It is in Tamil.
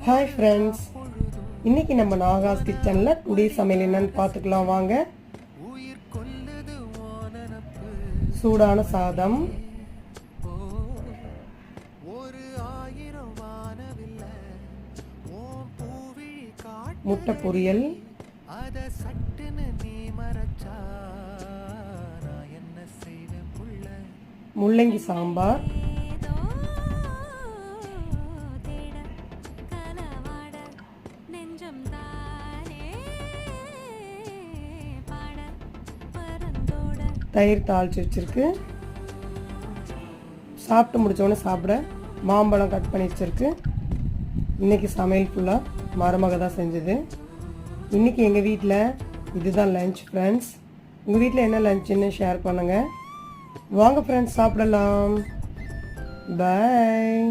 ஹாய் ஃப்ரெண்ட்ஸ், இன்னைக்கு நம்ம நாகாஸ் கிச்சனில் டுடே சமையல் என்னன்னு பார்த்துக்கலாம் வாங்க. சூடான சாதம், முட்டை பொரியல், முள்ளங்கி சாம்பார், தயிர் தாளிச்சு வச்சிருக்கு. சாப்பிட்டு முடித்தோடனே சாப்பிட மாம்பழம் கட் பண்ணி வச்சிருக்கு. இன்றைக்கி சமையல் ஃபுல்லாக மருமக தான் செஞ்சது. இன்றைக்கி எங்கள் வீட்டில் இதுதான் லன்ச் ஃப்ரெண்ட்ஸ். உங்கள் வீட்டில் என்ன லன்ச்சுன்னு ஷேர் பண்ணுங்கள். வாங்க ஃப்ரெண்ட்ஸ், சாப்பிடலாம். பாய்.